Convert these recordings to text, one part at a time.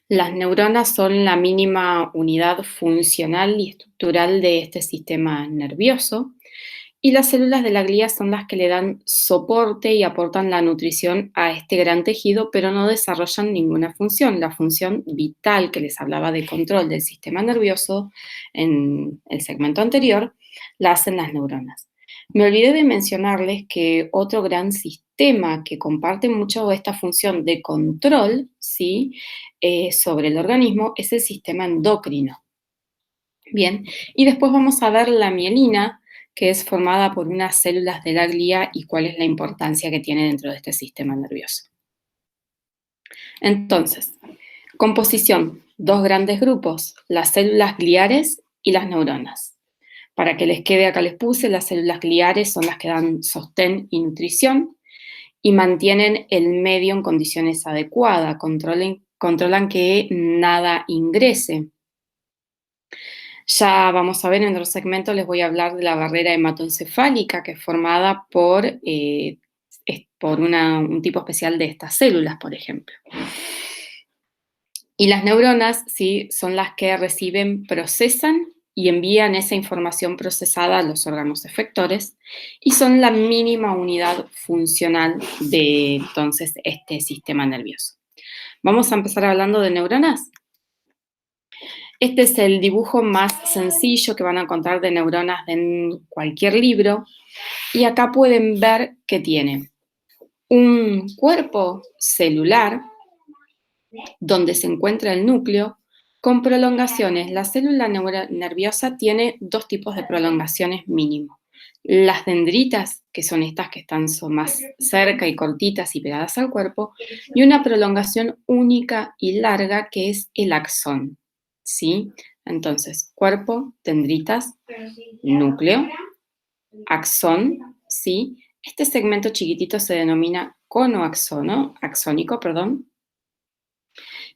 Las neuronas son la mínima unidad funcional y estructural de este sistema nervioso, y las células de la glía son las que le dan soporte y aportan la nutrición a este gran tejido, pero no desarrollan ninguna función. La función vital que les hablaba de control del sistema nervioso en el segmento anterior, la hacen las neuronas. Me olvidé de mencionarles que otro gran sistema que comparte mucho esta función de control, ¿sí? Sobre el organismo es el sistema endocrino. Bien, y después vamos a ver la mielina, que es formada por unas células de la glía y cuál es la importancia que tiene dentro de este sistema nervioso. Entonces, composición, dos grandes grupos, las células gliares y las neuronas. Para que les quede acá les puse, las células gliares son las que dan sostén y nutrición y mantienen el medio en condiciones adecuadas, controlan que nada ingrese. Ya vamos a ver en otro segmento, les voy a hablar de la barrera hematoencefálica, que es formada por un tipo especial de estas células, por ejemplo. Y las neuronas, sí, son las que reciben, procesan y envían esa información procesada a los órganos efectores y son la mínima unidad funcional de entonces este sistema nervioso. Vamos a empezar hablando de neuronas. Este es el dibujo más sencillo que van a encontrar de neuronas en cualquier libro. Y acá pueden ver que tiene un cuerpo celular donde se encuentra el núcleo con prolongaciones. La célula nerviosa tiene dos tipos de prolongaciones mínimo. Las dendritas, que son estas que son más cerca y cortitas y pegadas al cuerpo, y una prolongación única y larga que es el axón. ¿Sí? Entonces, cuerpo, dendritas, núcleo, axón, ¿sí? Este segmento chiquitito se denomina axónico, perdón.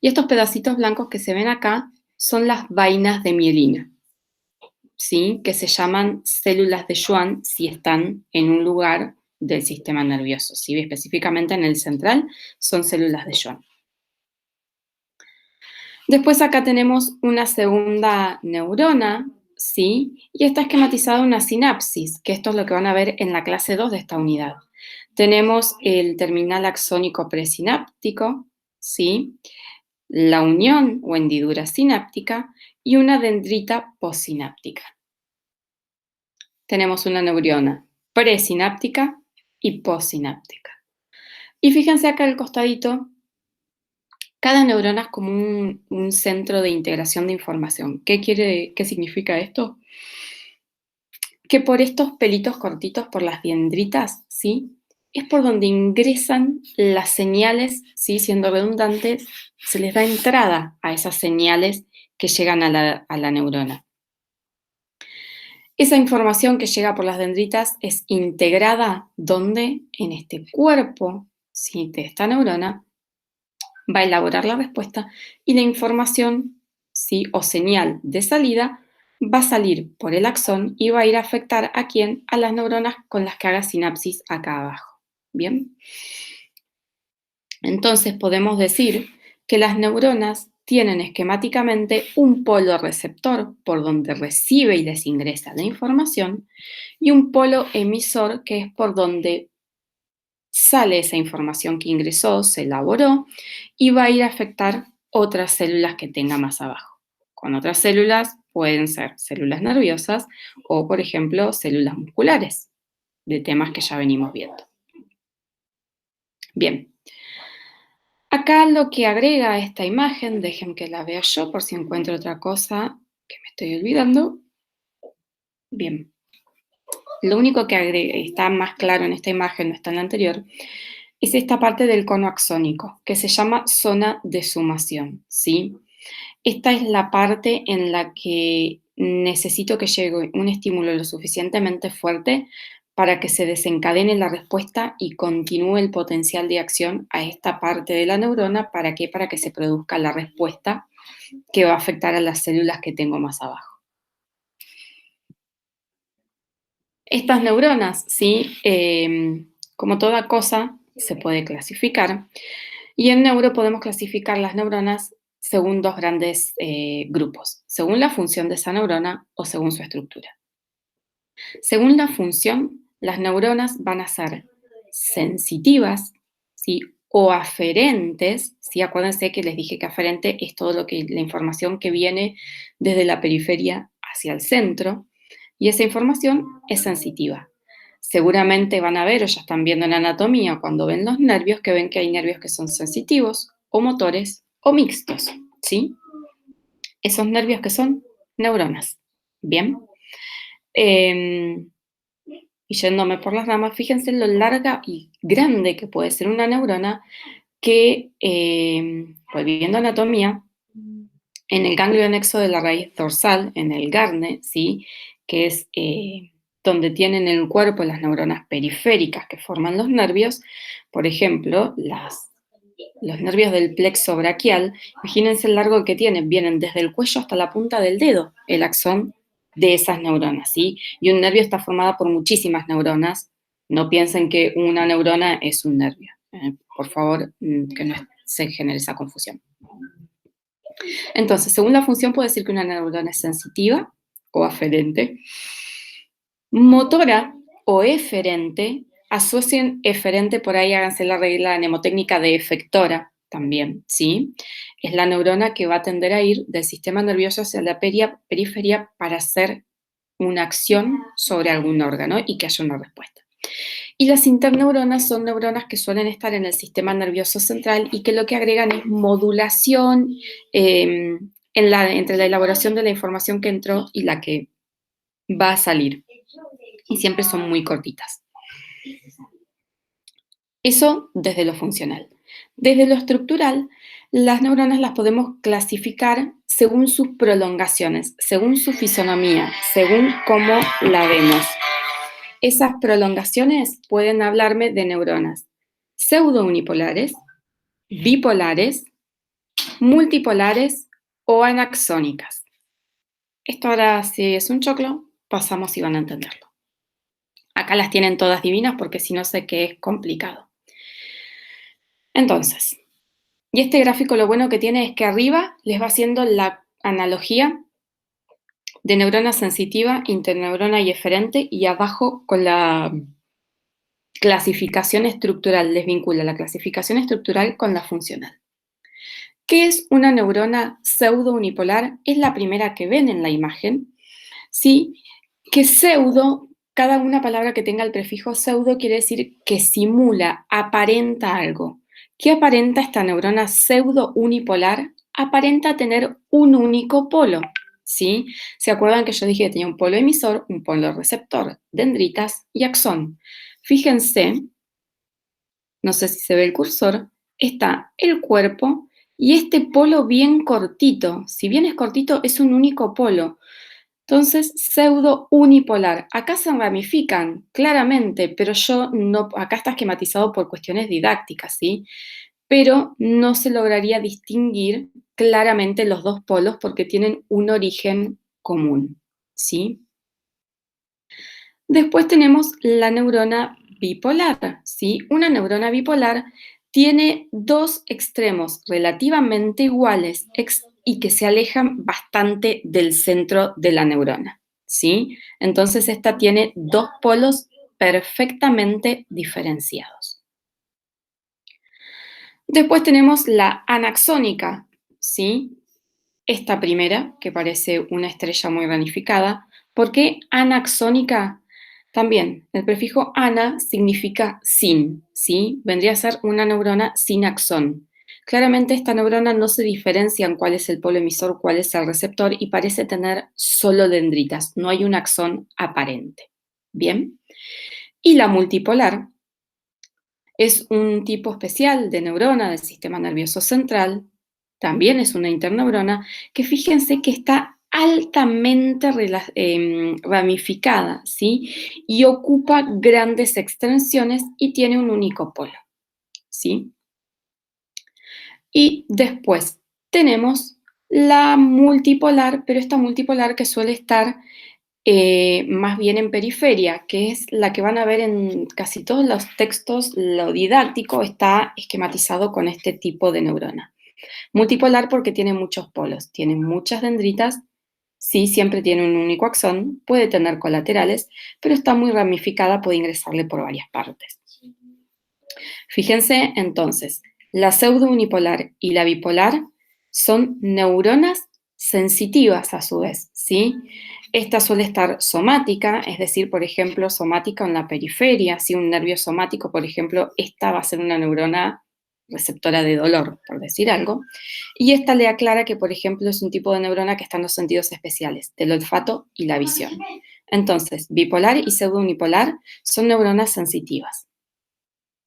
Y estos pedacitos blancos que se ven acá son las vainas de mielina, ¿sí? Que se llaman células de Schwann si están en un lugar del sistema nervioso, ¿sí? Específicamente en el central son células de Schwann. Después acá tenemos una segunda neurona, ¿sí? Y está esquematizada una sinapsis, que esto es lo que van a ver en la clase 2 de esta unidad. Tenemos el terminal axónico presináptico, ¿sí? La unión o hendidura sináptica y una dendrita postsináptica. Tenemos una neurona presináptica y postsináptica. Y fíjense acá al costadito, cada neurona es como un centro de integración de información. ¿Qué significa esto? Que por estos pelitos cortitos, por las dendritas, ¿sí? Es por donde ingresan las señales, ¿sí? Siendo redundantes, se les da entrada a esas señales que llegan a la neurona. Esa información que llega por las dendritas es integrada donde en este cuerpo, ¿sí? De esta neurona, va a elaborar la respuesta y la información, ¿sí? O señal de salida va a salir por el axón y va a ir a afectar a quién, a las neuronas con las que haga sinapsis acá abajo. ¿Bien? Entonces podemos decir que las neuronas tienen esquemáticamente un polo receptor por donde recibe y les ingresa la información y un polo emisor que es por donde sale esa información que ingresó, se elaboró y va a ir a afectar otras células que tenga más abajo. Con otras células pueden ser células nerviosas o, por ejemplo, células musculares, de temas que ya venimos viendo. Bien, acá lo que agrega esta imagen, dejen que la vea yo por si encuentro otra cosa que me estoy olvidando. Bien, lo único que agrega, está más claro en esta imagen, no está en la anterior, es esta parte del cono axónico, que se llama zona de sumación, ¿sí? Esta es la parte en la que necesito que llegue un estímulo lo suficientemente fuerte para que se desencadene la respuesta y continúe el potencial de acción a esta parte de la neurona. ¿Para qué? Para que se produzca la respuesta que va a afectar a las células que tengo más abajo. Estas neuronas, ¿sí? Como toda cosa, se puede clasificar. Y en neuro podemos clasificar las neuronas según dos grandes grupos, según la función de esa neurona o según su estructura. Según la función, las neuronas van a ser sensitivas, ¿sí? O aferentes, ¿sí? Acuérdense que les dije que aferente es todo la información que viene desde la periferia hacia el centro, y esa información es sensitiva. Seguramente van a ver o ya están viendo en anatomía cuando ven los nervios que ven que hay nervios que son sensitivos o motores o mixtos, ¿sí? Esos nervios que son neuronas. Bien. Eh, y yéndome por las ramas, fíjense lo larga y grande que puede ser una neurona que, volviendo a anatomía, en el ganglio anexo de la raíz dorsal, en el GARNE, ¿sí? Que es donde tienen en el cuerpo las neuronas periféricas que forman los nervios, por ejemplo, los nervios del plexo braquial, imagínense el largo que tienen, vienen desde el cuello hasta la punta del dedo, el axón de esas neuronas, ¿sí? Y un nervio está formado por muchísimas neuronas, no piensen que una neurona es un nervio, por favor, que no se genere esa confusión. Entonces, según la función, puedo decir que una neurona es sensitiva o aferente, motora o eferente. Asocien eferente, por ahí háganse la regla mnemotécnica de efectora también, ¿sí? Es la neurona que va a tender a ir del sistema nervioso hacia la periferia para hacer una acción sobre algún órgano y que haya una respuesta. Y las interneuronas son neuronas que suelen estar en el sistema nervioso central y que lo que agregan es modulación entre la elaboración de la información que entró y la que va a salir. Y siempre son muy cortitas. Eso desde lo funcional. Desde lo estructural, las neuronas las podemos clasificar según sus prolongaciones, según su fisonomía, según cómo la vemos. Esas prolongaciones pueden hablarme de neuronas pseudounipolares, bipolares, multipolares o anaxónicas. Esto ahora, si es un choclo, pasamos y van a entenderlo. Acá las tienen todas divinas porque si no sé que es complicado. Entonces, y este gráfico lo bueno que tiene es que arriba les va haciendo la analogía de neurona sensitiva, interneurona y eferente, y abajo con la clasificación estructural, les vincula la clasificación estructural con la funcional. ¿Qué es una neurona pseudounipolar? Es la primera que ven en la imagen, ¿sí? Que pseudo, cada una palabra que tenga el prefijo pseudo quiere decir que simula, aparenta algo. ¿Qué aparenta esta neurona pseudounipolar? Aparenta tener un único polo, ¿sí? ¿Se acuerdan que yo dije que tenía un polo emisor, un polo receptor, dendritas y axón? Fíjense, no sé si se ve el cursor, está el cuerpo y este polo bien cortito. Si bien es cortito, es un único polo. Entonces, pseudo unipolar. Acá se ramifican, claramente, pero yo no, acá está esquematizado por cuestiones didácticas, ¿sí? Pero no se lograría distinguir claramente los dos polos porque tienen un origen común, ¿sí? Después tenemos la neurona bipolar, ¿sí? Una neurona bipolar tiene dos extremos relativamente iguales y que se alejan bastante del centro de la neurona, ¿sí? Entonces esta tiene dos polos perfectamente diferenciados. Después tenemos la anaxónica, ¿sí? Esta primera, que parece una estrella muy ramificada. ¿Por qué anaxónica? También, el prefijo ana significa sin, ¿sí? Vendría a ser una neurona sin axón. Claramente esta neurona no se diferencia en cuál es el polo emisor, cuál es el receptor y parece tener solo dendritas, no hay un axón aparente. Bien. Y la multipolar es un tipo especial de neurona del sistema nervioso central, también es una interneurona, que fíjense que está altamente ramificada, ¿sí? Y ocupa grandes extensiones y tiene un único polo, ¿sí? Y después tenemos la multipolar, pero esta multipolar que suele estar más bien en periferia, que es la que van a ver en casi todos los textos, lo didáctico está esquematizado con este tipo de neurona. Multipolar porque tiene muchos polos, tiene muchas dendritas, sí, siempre tiene un único axón, puede tener colaterales, pero está muy ramificada, puede ingresarle por varias partes. Fíjense entonces, la pseudounipolar y la bipolar son neuronas sensitivas a su vez, ¿sí? Esta suele estar somática, es decir, por ejemplo, somática en la periferia, si un nervio somático, por ejemplo, esta va a ser una neurona receptora de dolor, por decir algo, y esta le aclara que, por ejemplo, es un tipo de neurona que está en los sentidos especiales, del olfato y la visión. Entonces, bipolar y pseudounipolar son neuronas sensitivas.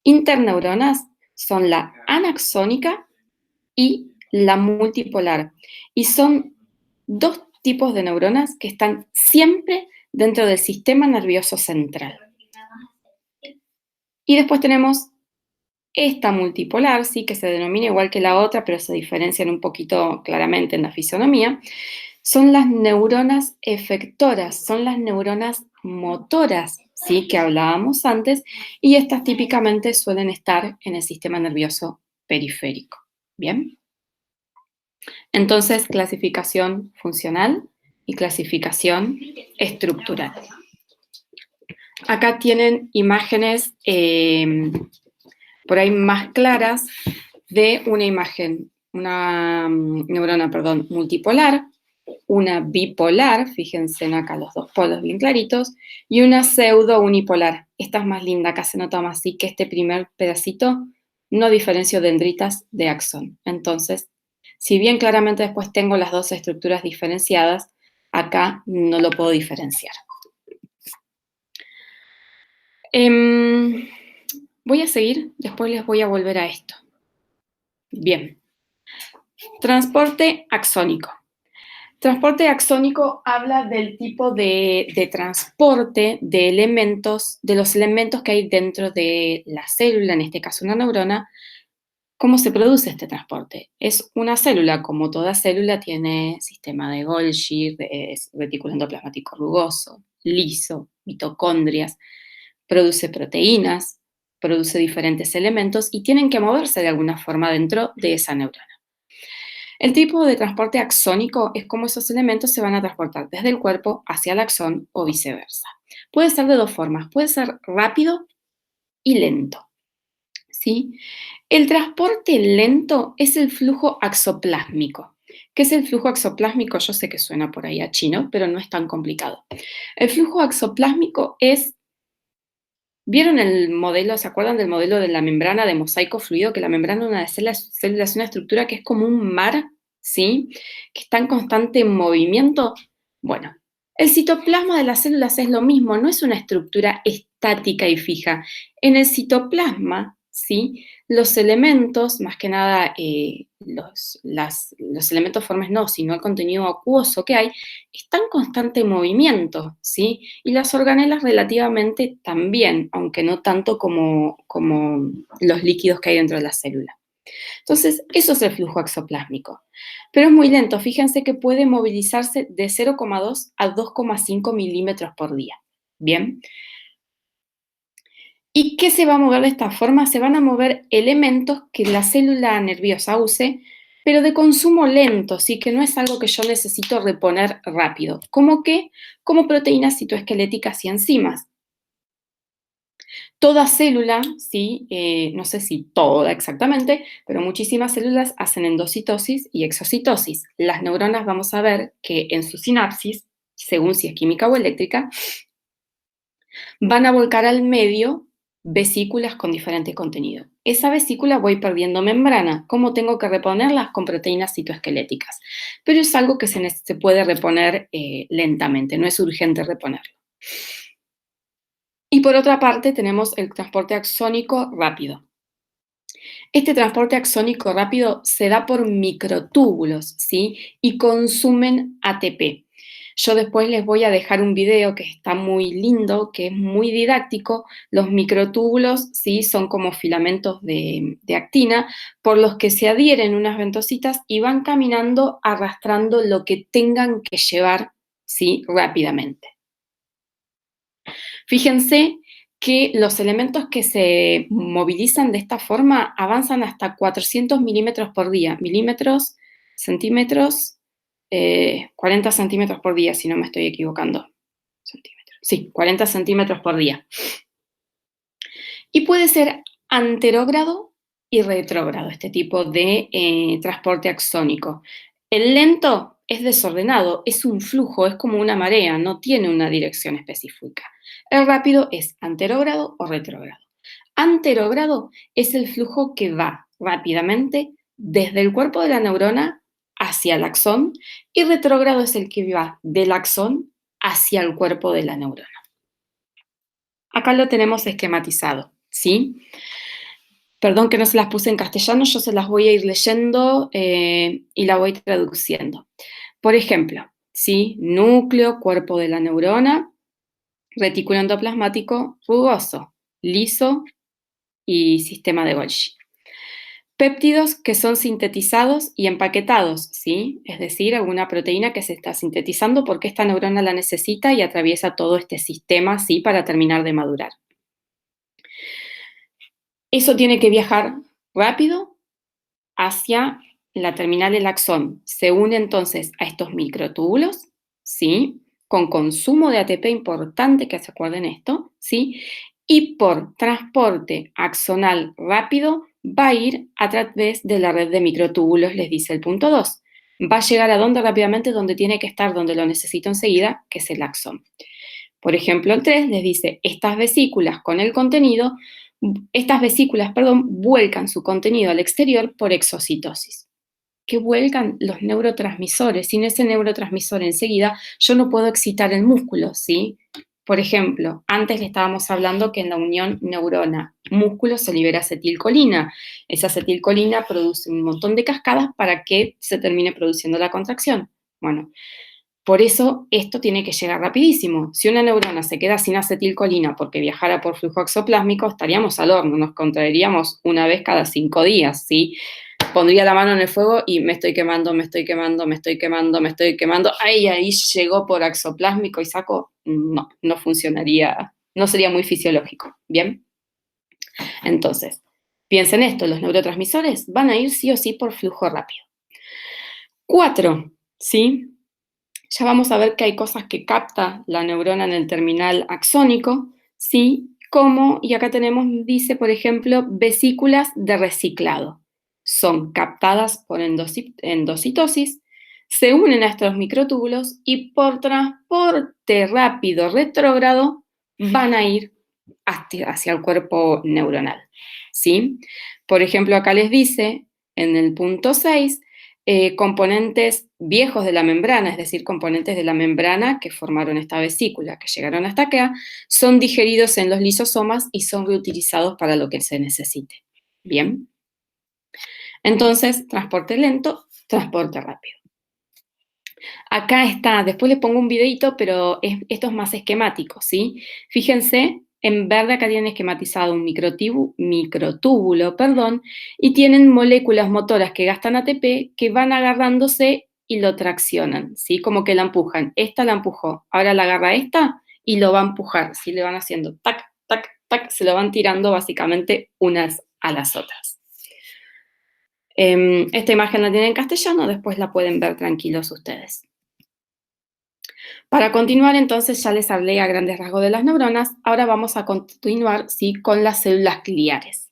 Interneuronas son la anaxónica y la multipolar. Y son dos tipos de neuronas que están siempre dentro del sistema nervioso central. Y después tenemos esta multipolar, sí, que se denomina igual que la otra, pero se diferencian un poquito claramente en la fisonomía. Son las neuronas efectoras, son las neuronas motoras, ¿sí? Que hablábamos antes, y estas típicamente suelen estar en el sistema nervioso periférico. ¿Bien? Entonces, clasificación funcional y clasificación estructural. Acá tienen imágenes por ahí más claras de una imagen, una neurona, perdón, multipolar, una bipolar, fíjense acá los dos polos bien claritos, y una pseudo unipolar. Esta es más linda, acá se nota más así que este primer pedacito no diferencio dendritas de axón. Entonces, si bien claramente después tengo las dos estructuras diferenciadas, acá no lo puedo diferenciar. Voy a seguir, después les voy a volver a esto. Bien. Transporte axónico. Transporte axónico habla del tipo de transporte de elementos, de los elementos que hay dentro de la célula, en este caso una neurona. ¿Cómo se produce este transporte? Es una célula, como toda célula, tiene sistema de Golgi, retículo endoplasmático rugoso, liso, mitocondrias, produce proteínas, produce diferentes elementos y tienen que moverse de alguna forma dentro de esa neurona. El tipo de transporte axónico es cómo esos elementos se van a transportar desde el cuerpo hacia el axón o viceversa. Puede ser de dos formas, puede ser rápido y lento. ¿Sí? El transporte lento es el flujo axoplásmico. ¿Qué es el flujo axoplásmico? Yo sé que suena por ahí a chino, pero no es tan complicado. El flujo axoplásmico es, ¿vieron el modelo, se acuerdan del modelo de la membrana de mosaico fluido? Que la membrana de una célula es una estructura que es como un mar, ¿sí? Que está en constante movimiento. Bueno, el citoplasma de las células es lo mismo, no es una estructura estática y fija. En el citoplasma, ¿sí? Los elementos, más que nada los elementos formes no, sino el contenido acuoso que hay, está en constante movimiento, ¿sí? Y las organelas relativamente también, aunque no tanto como los líquidos que hay dentro de la célula. Entonces, eso es el flujo axoplásmico. Pero es muy lento, fíjense que puede movilizarse de 0,2 a 2,5 milímetros por día. Bien. ¿Y qué se va a mover de esta forma? Se van a mover elementos que la célula nerviosa use, pero de consumo lento, ¿sí? Que no es algo que yo necesito reponer rápido. ¿Cómo qué? Como proteínas citoesqueléticas y enzimas. Toda célula, ¿sí? No sé si toda exactamente, pero muchísimas células hacen endocitosis y exocitosis. Las neuronas vamos a ver que en su sinapsis, según si es química o eléctrica, van a volcar al medio vesículas con diferente contenido. Esa vesícula voy perdiendo membrana. ¿Cómo tengo que reponerlas? Con proteínas citoesqueléticas. Pero es algo que se puede reponer lentamente, no es urgente reponerlo. Y por otra parte tenemos el transporte axónico rápido. Este transporte axónico rápido se da por microtúbulos, ¿sí? Y consumen ATP. Yo después les voy a dejar un video que está muy lindo, que es muy didáctico. Los microtúbulos, ¿sí? Son como filamentos de actina por los que se adhieren unas ventositas y van caminando arrastrando lo que tengan que llevar, ¿sí? Rápidamente. Fíjense que los elementos que se movilizan de esta forma avanzan hasta 400 milímetros por día. Milímetros, centímetros, 40 centímetros por día, si no me estoy equivocando. Centímetros. Sí, 40 centímetros por día. Y puede ser anterógrado y retrógrado, este tipo de transporte axónico. El lento es desordenado, es un flujo, es como una marea, no tiene una dirección específica. El rápido es anterógrado o retrógrado. Anterógrado es el flujo que va rápidamente desde el cuerpo de la neurona hacia el axón y retrógrado es el que va del axón hacia el cuerpo de la neurona. Acá lo tenemos esquematizado, ¿sí? Perdón que no se las puse en castellano, yo se las voy a ir leyendo y la voy traduciendo. Por ejemplo, ¿sí? Núcleo, cuerpo de la neurona, retículo endoplasmático rugoso, liso y sistema de Golgi. Péptidos que son sintetizados y empaquetados, ¿sí? Es decir, alguna proteína que se está sintetizando porque esta neurona la necesita y atraviesa todo este sistema, ¿sí? Para terminar de madurar. Eso tiene que viajar rápido hacia la terminal del axón. Se une entonces a estos microtúbulos, ¿sí? Con consumo de ATP importante, que se acuerden esto, ¿sí? Y por transporte axonal rápido va a ir a través de la red de microtúbulos, les dice el punto 2. Va a llegar a donde rápidamente, donde tiene que estar, donde lo necesito enseguida, que es el axón. Por ejemplo, el 3 les dice, estas vesículas con el contenido, vuelcan su contenido al exterior por exocitosis. Que vuelcan los neurotransmisores. Sin ese neurotransmisor enseguida, yo no puedo excitar el músculo, ¿sí? Por ejemplo, antes le estábamos hablando que en la unión neurona-músculo se libera acetilcolina. Esa acetilcolina produce un montón de cascadas para que se termine produciendo la contracción. Bueno, por eso esto tiene que llegar rapidísimo. Si una neurona se queda sin acetilcolina porque viajara por flujo exoplásmico, estaríamos al horno, nos contraeríamos una vez cada 5 días, ¿sí? Pondría la mano en el fuego y me estoy quemando, me estoy quemando, me estoy quemando, me estoy quemando. Ahí llegó por exoplásmico y saco. No funcionaría, no sería muy fisiológico, ¿bien? Entonces, piensen esto, los neurotransmisores van a ir sí o sí por flujo rápido. 4, ¿sí? Ya vamos a ver que hay cosas que capta la neurona en el terminal axónico, ¿sí? Como, y acá tenemos, dice, por ejemplo, vesículas de reciclado. Son captadas por endocitosis, se unen a estos microtúbulos y por transporte rápido retrógrado van a ir hacia el cuerpo neuronal, ¿sí? Por ejemplo, acá les dice, en el punto 6, componentes viejos de la membrana, es decir, componentes de la membrana que formaron esta vesícula, que llegaron hasta acá, son digeridos en los lisosomas y son reutilizados para lo que se necesite. Bien. Entonces, transporte lento, transporte rápido. Acá está, después les pongo un videito, pero esto es más esquemático, ¿sí? Fíjense, en verde acá tienen esquematizado un microtúbulo, y tienen moléculas motoras que gastan ATP que van agarrándose y lo traccionan, ¿sí? Como que la empujan. Esta la empujó, ahora la agarra esta y lo va a empujar, ¿sí? Le van haciendo tac, tac, tac, se lo van tirando básicamente unas a las otras. Esta imagen la tienen en castellano, después la pueden ver tranquilos ustedes. Para continuar, entonces, ya les hablé a grandes rasgos de las neuronas, ahora vamos a continuar, ¿sí? Con las células gliares.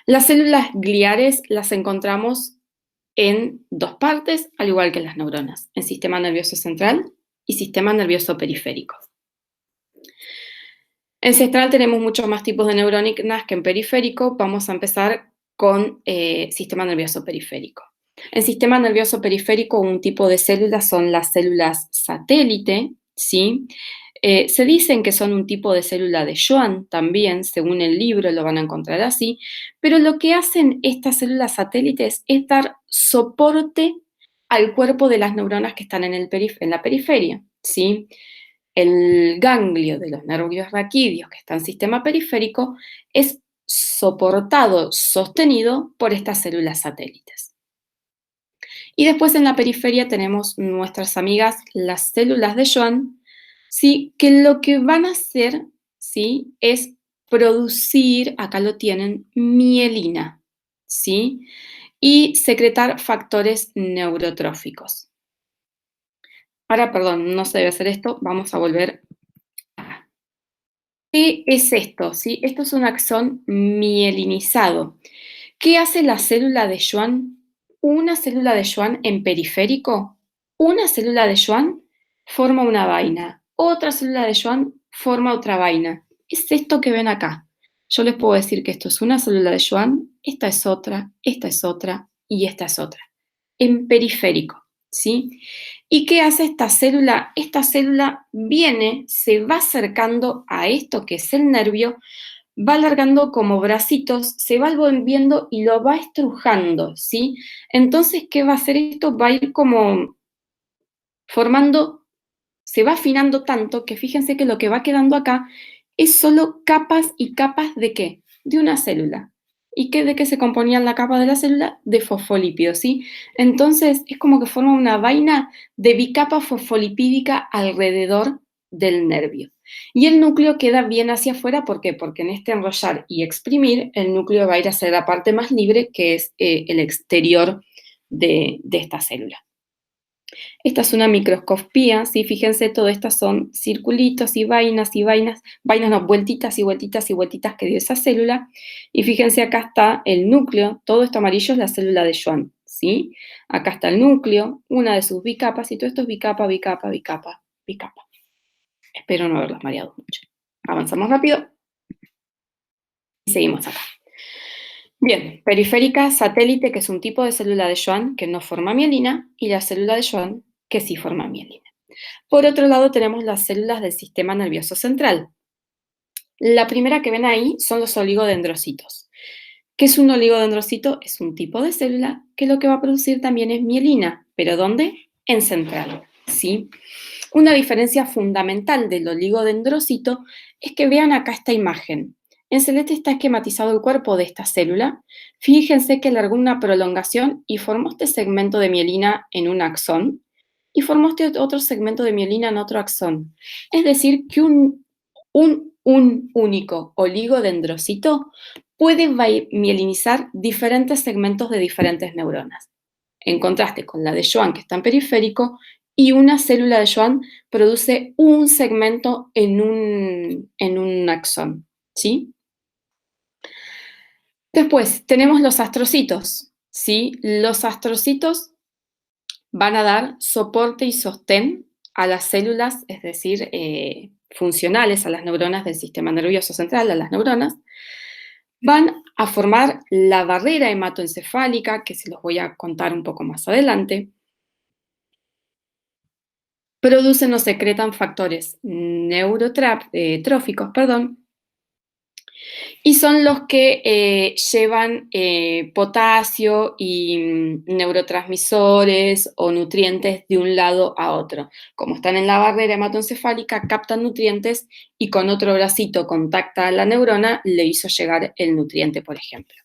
Las células gliares las encontramos en dos partes, al igual que las neuronas, en sistema nervioso central y sistema nervioso periférico. En central tenemos muchos más tipos de neuronas que en periférico. Vamos a empezar con sistema nervioso periférico. En sistema nervioso periférico, un tipo de células son las células satélite, ¿sí? Se dicen que son un tipo de célula de Schwann también, según el libro lo van a encontrar así, pero lo que hacen estas células satélites es dar soporte al cuerpo de las neuronas que están en la periferia, ¿sí? El ganglio de los nervios raquídeos que está en sistema periférico es soportado, sostenido por estas células satélites. Y después en la periferia tenemos nuestras amigas, las células de Schwann, ¿sí? Que lo que van a hacer, ¿sí? Es producir, acá lo tienen, mielina, ¿sí? Y secretar factores neurotróficos. Ahora, perdón, no se debe hacer esto, vamos a volver. ¿Qué es esto? ¿Sí? Esto es un axón mielinizado. ¿Qué hace la célula de Schwann? Una célula de Schwann en periférico, una célula de Schwann forma una vaina, otra célula de Schwann forma otra vaina. Es esto que ven acá. Yo les puedo decir que esto es una célula de Schwann, esta es otra y esta es otra. En periférico, ¿sí? ¿Y qué hace esta célula? Esta célula viene, se va acercando a esto que es el nervio, va alargando como bracitos, se va volviendo y lo va estrujando, ¿sí? Entonces, ¿qué va a hacer esto? Va a ir como formando, se va afinando tanto que fíjense que lo que va quedando acá es solo capas y capas ¿de qué? De una célula. ¿Y de qué se componía la capa de la célula? De fosfolípidos, ¿sí? Entonces es como que forma una vaina de bicapa fosfolipídica alrededor del nervio. Y el núcleo queda bien hacia afuera, ¿por qué? Porque en este enrollar y exprimir, el núcleo va a ir hacia la parte más libre, que es el exterior de esta célula. Esta es una microscopía, ¿sí? Fíjense, todas estas son circulitos y vainas, vainas no, vueltitas y vueltitas y vueltitas que dio esa célula. Y fíjense, acá está el núcleo, todo esto amarillo es la célula de Schwann, ¿sí? Acá está el núcleo, una de sus bicapas, y todo esto es bicapa, bicapa, bicapa, bicapa. Espero no haberlos mareado mucho. Avanzamos rápido y seguimos acá. Bien, periférica, satélite, que es un tipo de célula de Schwann que no forma mielina, y la célula de Schwann que sí forma mielina. Por otro lado, tenemos las células del sistema nervioso central. La primera que ven ahí son los oligodendrocitos. ¿Qué es un oligodendrocito? Es un tipo de célula que lo que va a producir también es mielina. ¿Pero dónde? En central, ¿sí? Una diferencia fundamental del oligodendrocito es que vean acá esta imagen. En celeste está esquematizado el cuerpo de esta célula. Fíjense que largó una prolongación y formó este segmento de mielina en un axón y formó este otro segmento de mielina en otro axón. Es decir, que un único oligodendrocito puede mielinizar diferentes segmentos de diferentes neuronas, en contraste con la de Schwann, que está en periférico, y una célula de Schwann produce un segmento en un axón, ¿sí? Después tenemos los astrocitos, ¿sí? Los astrocitos van a dar soporte y sostén a las células, es decir, funcionales a las neuronas del sistema nervioso central, a las neuronas, van a formar la barrera hematoencefálica, que se los voy a contar un poco más adelante. Producen o secretan factores neurotróficos, y son los que llevan potasio y neurotransmisores o nutrientes de un lado a otro. Como están en la barrera hematoencefálica, captan nutrientes y con otro bracito contacta a la neurona, le hizo llegar el nutriente, por ejemplo.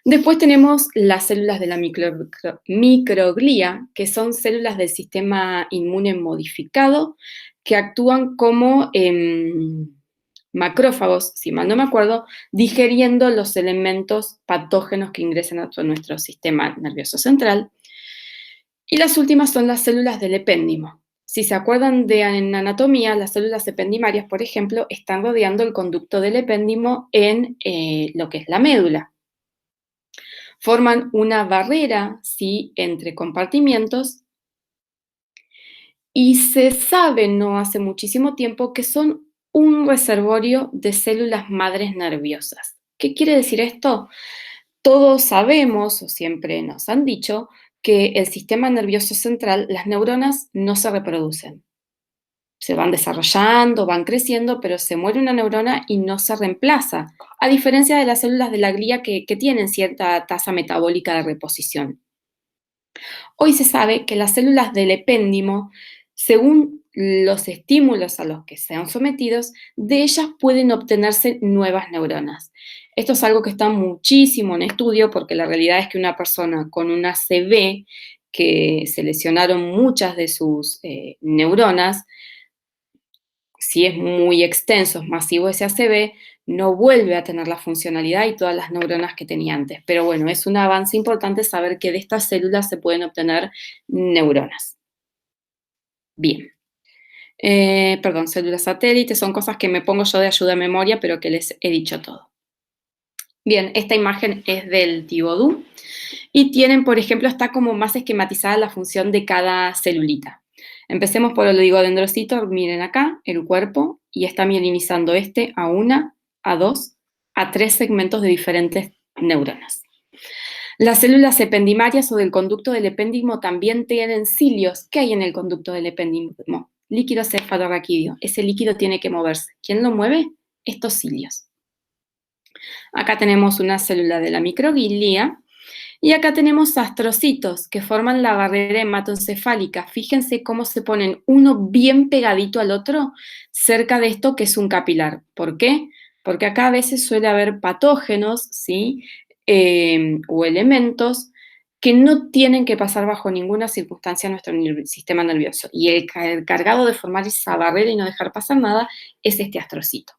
Después tenemos las células de la microglía, que son células del sistema inmune modificado, que actúan como macrófagos, si mal no me acuerdo, digiriendo los elementos patógenos que ingresan a todo nuestro sistema nervioso central. Y las últimas son las células del epéndimo. Si se acuerdan en anatomía, las células ependimarias, por ejemplo, están rodeando el conducto del epéndimo en lo que es la médula. Forman una barrera, ¿sí?, entre compartimientos, y se sabe no hace muchísimo tiempo que son un reservorio de células madres nerviosas. ¿Qué quiere decir esto? Todos sabemos, o siempre nos han dicho, que el sistema nervioso central, las neuronas no se reproducen. Se van desarrollando, van creciendo, pero se muere una neurona y no se reemplaza, a diferencia de las células de la glía que tienen cierta tasa metabólica de reposición. Hoy se sabe que las células del epéndimo, según los estímulos a los que sean sometidos, de ellas pueden obtenerse nuevas neuronas. Esto es algo que está muchísimo en estudio porque la realidad es que una persona con una ACV, que se lesionaron muchas de sus neuronas, Si es muy extenso, es masivo ese ACV, no vuelve a tener la funcionalidad y todas las neuronas que tenía antes. Pero bueno, es un avance importante saber que de estas células se pueden obtener neuronas. Bien. Perdón, células satélites, son cosas que me pongo yo de ayuda a memoria, pero que les he dicho todo. Bien, esta imagen es del Tibodú y tienen, por ejemplo, está como más esquematizada la función de cada celulita. Empecemos por el oligodendrocito, miren acá, el cuerpo, y está mielinizando este a una, a dos, a tres segmentos de diferentes neuronas. Las células ependimarias o del conducto del epéndimo también tienen cilios. ¿Qué hay en el conducto del epéndimo? Líquido cefalorraquídeo. Ese líquido tiene que moverse. ¿Quién lo mueve? Estos cilios. Acá tenemos una célula de la microglia y acá tenemos astrocitos que forman la barrera hematoencefálica. Fíjense cómo se ponen uno bien pegadito al otro cerca de esto que es un capilar. ¿Por qué? Porque acá a veces suele haber patógenos, ¿sí? O elementos que no tienen que pasar bajo ninguna circunstancia a nuestro sistema nervioso. Y el encargado de formar esa barrera y no dejar pasar nada es este astrocito.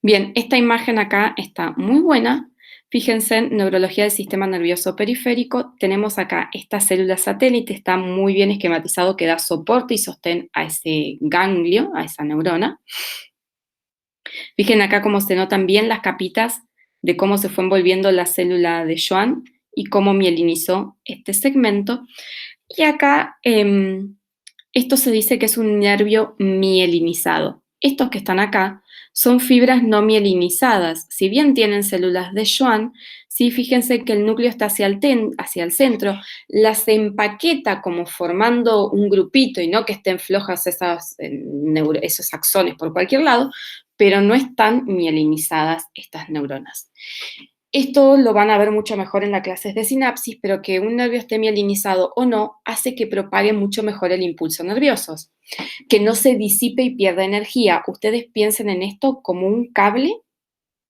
Bien, esta imagen acá está muy buena. Fíjense en neurología del sistema nervioso periférico. Tenemos acá esta célula satélite, está muy bien esquematizado, que da soporte y sostén a ese ganglio, a esa neurona. Fíjense acá cómo se notan bien las capitas de cómo se fue envolviendo la célula de Schwann y cómo mielinizó este segmento. Y acá esto se dice que es un nervio mielinizado. Estos que están acá son fibras no mielinizadas. Si bien tienen células de Schwann, sí, fíjense que el núcleo está hacia el centro, las empaqueta como formando un grupito y no que estén flojas esos axones por cualquier lado, pero no están mielinizadas estas neuronas. Esto lo van a ver mucho mejor en las clases de sinapsis, pero que un nervio esté mielinizado o no hace que propague mucho mejor el impulso nervioso, que no se disipe y pierda energía. Ustedes piensen en esto como un cable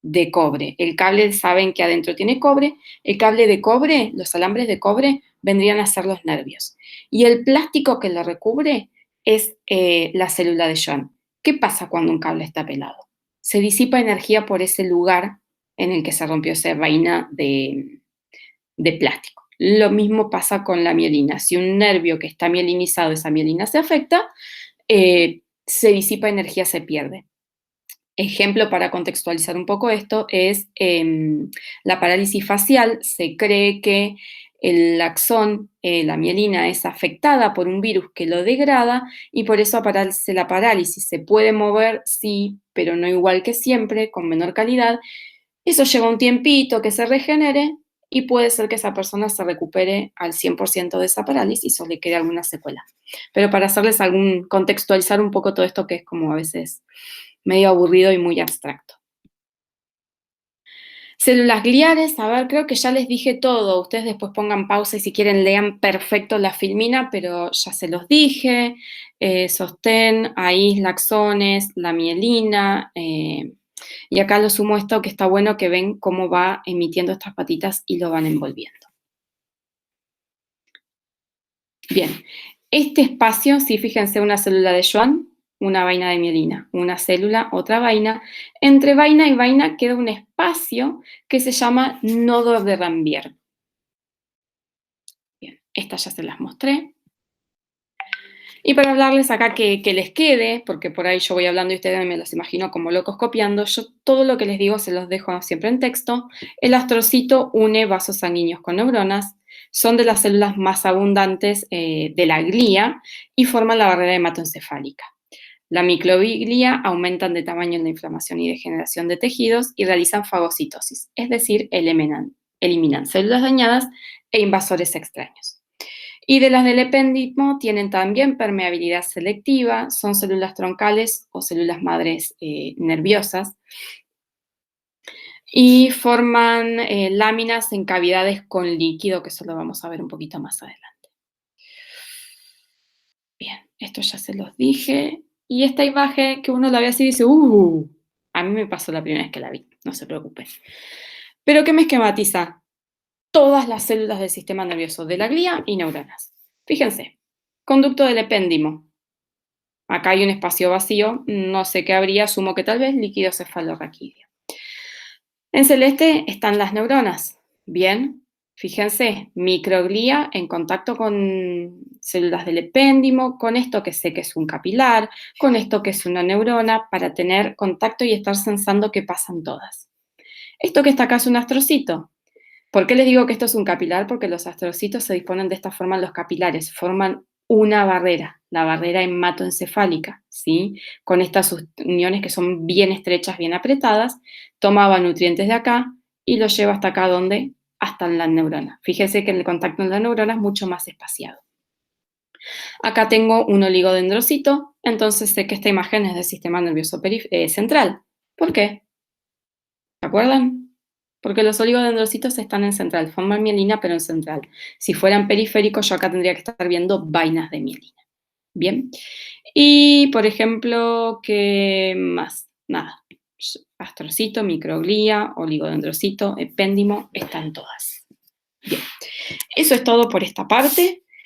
de cobre. El cable, saben que adentro tiene cobre, el cable de cobre, los alambres de cobre vendrían a ser los nervios. Y el plástico que lo recubre es la célula de Schwann. ¿Qué pasa cuando un cable está pelado? Se disipa energía por ese lugar en el que se rompió esa vaina de plástico. Lo mismo pasa con la mielina. Si un nervio que está mielinizado, esa mielina se afecta, se disipa energía, se pierde. Ejemplo para contextualizar un poco esto es la parálisis facial. Se cree que el axón, la mielina, es afectada por un virus que lo degrada y por eso aparece la parálisis. Se puede mover, sí, pero no igual que siempre, con menor calidad. Eso lleva un tiempito que se regenere y puede ser que esa persona se recupere al 100% de esa parálisis o le quede alguna secuela. Pero para hacerles contextualizar un poco todo esto que es como a veces medio aburrido y muy abstracto. Células gliales, a ver, creo que ya les dije todo. Ustedes después pongan pausa y si quieren lean perfecto la filmina, pero ya se los dije. Sostén, ahí axones, la mielina. Y acá lo sumo esto que está bueno que ven cómo va emitiendo estas patitas y lo van envolviendo. Bien, este espacio, sí, fíjense, una célula de Schwann, una vaina de mielina, una célula, otra vaina. Entre vaina y vaina queda un espacio que se llama nodo de Ranvier. Bien, estas ya se las mostré. Y para hablarles acá que les quede, porque por ahí yo voy hablando y ustedes me los imagino como locos copiando, yo todo lo que les digo se los dejo siempre en texto. El astrocito une vasos sanguíneos con neuronas, son de las células más abundantes de la glía y forman la barrera hematoencefálica. La microglia aumentan de tamaño en la inflamación y degeneración de tejidos y realizan fagocitosis, es decir, eliminan células dañadas e invasores extraños. Y de las del epéndimo tienen también permeabilidad selectiva, son células troncales o células madres nerviosas y forman láminas en cavidades con líquido, que eso lo vamos a ver un poquito más adelante. Bien, esto ya se los dije. Y esta imagen que uno la ve así y dice, a mí me pasó la primera vez que la vi, no se preocupen. Pero ¿qué me esquematiza? Todas las células del sistema nervioso, de la glía y neuronas. Fíjense, conducto del epéndimo. Acá hay un espacio vacío, no sé qué habría, asumo que tal vez líquido cefalorraquídeo. En celeste están las neuronas. Bien, fíjense, microglía en contacto con células del epéndimo, con esto que sé que es un capilar, con esto que es una neurona, para tener contacto y estar sensando que pasan todas. Esto que está acá es un astrocito. ¿Por qué les digo que esto es un capilar? Porque los astrocitos se disponen de esta forma en los capilares, forman una barrera, la barrera hematoencefálica, ¿sí? Con estas uniones que son bien estrechas, bien apretadas, tomaba nutrientes de acá y los lleva hasta acá, ¿dónde? Hasta en la neurona. Fíjense que el contacto en la neurona es mucho más espaciado. Acá tengo un oligodendrocito, entonces sé que esta imagen es del sistema nervioso central. ¿Por qué? ¿Se acuerdan? Porque los oligodendrocitos están en central, forman mielina, pero en central. Si fueran periféricos, yo acá tendría que estar viendo vainas de mielina. Bien. Y, por ejemplo, ¿qué más? Nada. Astrocito, microglía, oligodendrocito, epéndimo, están todas. Bien. Eso es todo por esta parte.